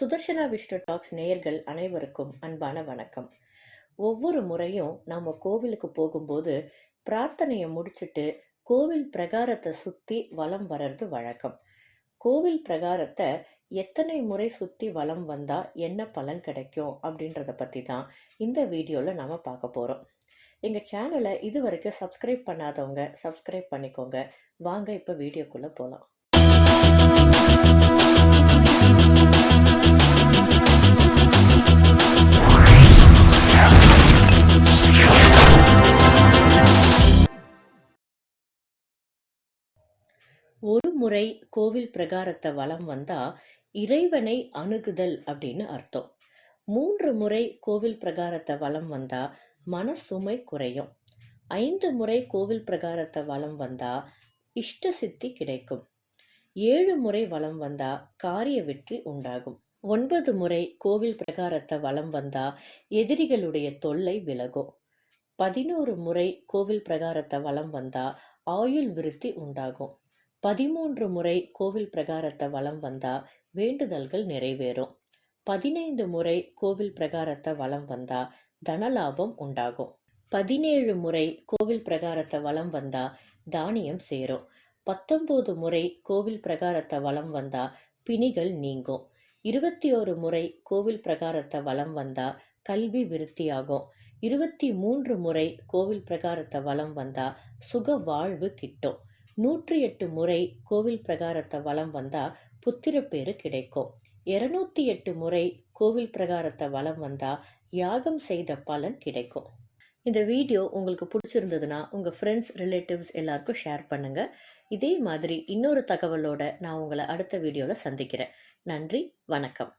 Sudarshana Vishnu tax நேயர்கள் அனைவருக்கும் அன்பான வணக்கம். ஒவ்வொரு முறையும் நம்ம கோவிலுக்கு போகும்போது பிரார்த்தனையை முடிச்சுட்டு கோவில் பிரகாரத்தை சுத்தி வலம் வர்றது வழக்கம். கோவில் பிரகாரத்தை எத்தனை முறை சுத்தி வலம் வந்தா என்ன பலன் கிடைக்கும் அப்படின்றத பத்தி தான் இந்த வீடியோல நாம பார்க்க போறோம். எங்க சேனலை இதுவரைக்கும் சப்ஸ்கிரைப் பண்ணாதவங்க சப்ஸ்கிரைப் பண்ணிக்கோங்க. வாங்க இப்ப வீடியோக்குள்ள போலாம். ஒரு முறை கோவில் பிரகாரத்தை வலம் வந்தா இறைவனை அணுகுதல் அப்படின்னு அர்த்தம். 3 முறை கோவில் பிரகாரத்தை வலம் வந்தா மன சுமை குறையும். 5 முறை கோவில் பிரகாரத்தை வலம் வந்தா இஷ்ட சித்தி கிடைக்கும். 7 முறை வலம் வந்தா காரிய வெற்றி உண்டாகும். 9 முறை கோவில் பிரகாரத்தை வலம் வந்தா எதிரிகளுடைய தொல்லை விலகும். 11 முறை கோவில் பிரகாரத்தை வலம் வந்தா ஆயுள் விருத்தி உண்டாகும். 13 முறை கோவில் பிரகாரத்தை வலம் வந்தா வேண்டுதல்கள் நிறைவேறும். 15 முறை கோவில் பிரகாரத்தை வலம் வந்தா தனலாபம் உண்டாகும். 17 முறை கோவில் பிரகாரத்தை வலம் வந்தா தானியம் சேரும். 19 முறை கோவில் பிரகாரத்தை வலம் வந்தா பிணிகள் நீங்கும். 21 முறை கோவில் பிரகாரத்தை வலம் வந்தா கல்வி விருத்தியாகும். 23 முறை கோவில் பிரகாரத்தை வலம் வந்தா சுக வாழ்வு கிட்டும். 108 முறை கோவில் பிரகாரத்தை வலம் வந்தா புத்திரப்பேறு கிடைக்கும். 208 முறை கோவில் பிரகாரத்தை வலம் வந்தா யாகம் செய்த பலன் கிடைக்கும். இந்த வீடியோ உங்களுக்கு பிடிச்சிருந்ததுன்னா உங்கள் ஃப்ரெண்ட்ஸ் ரிலேட்டிவ்ஸ் எல்லாருக்கும் ஷேர் பண்ணுங்கள். இதே மாதிரி இன்னொரு தகவலோட நான் உங்களை அடுத்த வீடியோவில் சந்திக்கிறேன். நன்றி, வணக்கம்.